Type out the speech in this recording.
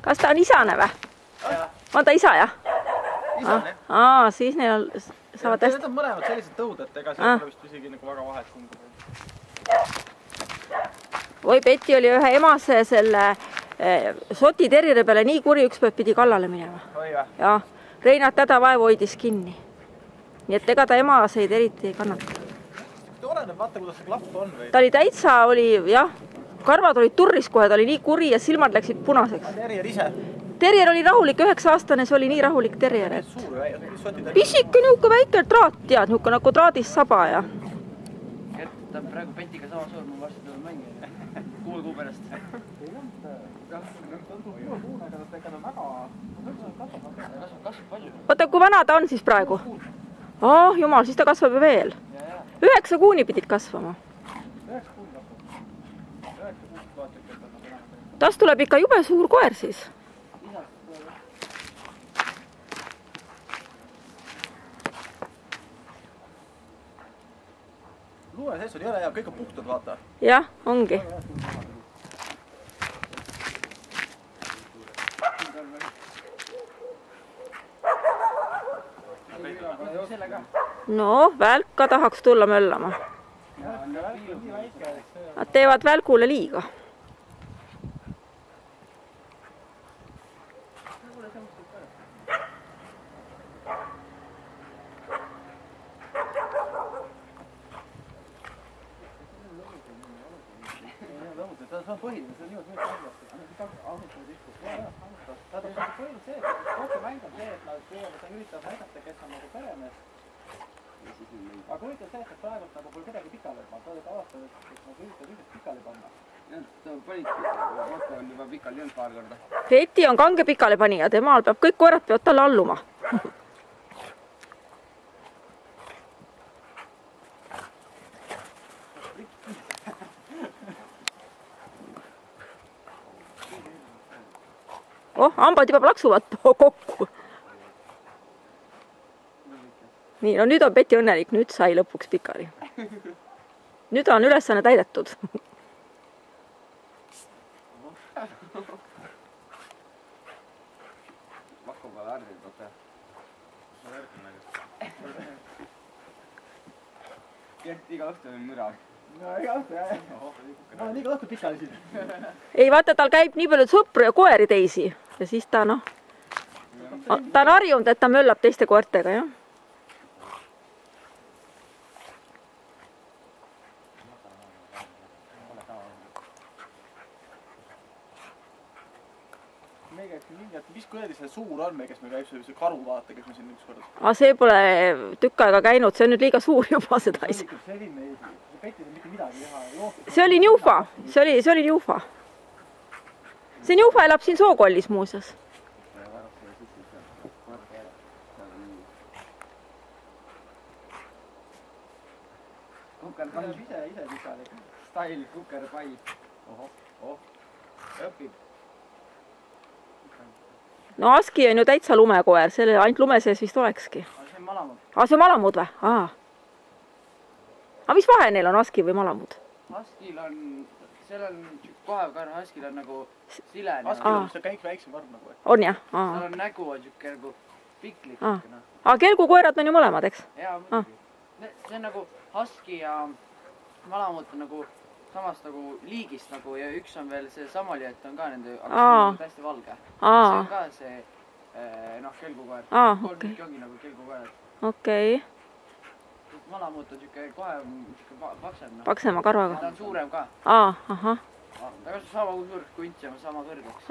Kas ta on isane või? On ta isa, jah? Isane. Siis neil saavad hästi... Need on mõlemad sellised tõud, et ega see pole vist isegi nagu väga vahet kumbu. Oi, Betty oli ühe emase selle Šoti terrieri peale nii kuri, üks päev pidi kallale minema. Oi või? Ja Reinat täda vaevu hoidis kinni. Nii et ega ta emaseid eriti ei kannata. Ta oleneb, vaata kuidas see klapp on või? Ta oli täitsa, jah, karvad olid turris kohe, ta oli nii kuri ja silmad läksid punaseks. Terrier ise? Terrier oli rahulik, 9-aastane, see oli nii rahulik terrier, et... Suur või? Pisike niuke väike traat, tead, niuke nagu traadis saba ja... Ta on praegu Petiga sama suur, ma varsti tuleb mängida. 6 kuu pärast. Kasvab palju. Oota, kui vana ta on siis praegu? Jumal, siis ta kasvab ju veel. 9 kuuni pidid kasvama. Tast tuleb ikka jube suur koer siis. Lume sees oli jälle ja kõik on puhtad, vaata. Jah, ongi. No, välka tahaks tulla möllama. Nad teevad välgule liiga. See on põhiline, see on niimoodi see, et kohtumäng on see, et nad üritavad näidata, kes on nagu peremees. Aga huvitav see, et praegu nagu pole kedagi pikali pannud. Sa oled avastanud, et nad üritavad üldse pikali panna. Ta panidki, vaata on juba pikali jõnud paar korda. Betty on kange pikali panija, temal peab kõik koerad peavad talle alluma. Hambad juba plaksuvad kokku. Nii, no nüüd on Betty õnnelik, nüüd sai lõpuks pikali. Nüüd on ülesanne täidetud. Vakku peale ärdid, vaata. Kert iga õhtu on müra. No iga õhtu, jah. Ma olen iga õhtu pikali siin. Ei, vaata, tal käib nii palju sõpru ja koeri teisi. Ja siis ta, noh, ta on harjunud, et ta möllab teiste koertega, jah. Mis kuradi see suur on meil, kes me käib see karu vaata, kes me siin üks kord? See pole tükk aega käinud, see on nüüd liiga suur juba seda ei saa. See oli Njufa, see oli Njufa. See Njufa elab siin Sookollis muuseas. Kukerpai. Ise pikali. Style kukerpai. Õpib. No Aski on ju täitsa lumekoer, selle ainult lume sees vist olekski. See on malamud. See on malamud või? Aga mis vahe neil on, Aski või malamud? Askil on, seal on kohe karv, Askil on nagu silene. Askil on see käik väiksem karv nagu. On jah? Seal on nägu on siuke nagu piklik. Kelgukoerad on ju mõlemad, eks? Jaa, muidugi. See on nagu Aski ja malamud on nagu samast nagu liigist nagu ja üks on veel see Samoli, et on ka nende hästi valge. See on ka see, kelgukoer. Kolm tükki ongi nagu kelgukoerad. Okei. Malamud on siuke kohe paksem. Paksema karvaga. Ta on suurem ka. Ahah. Ta kasvab sama suur kunts ja sama kõrgeks.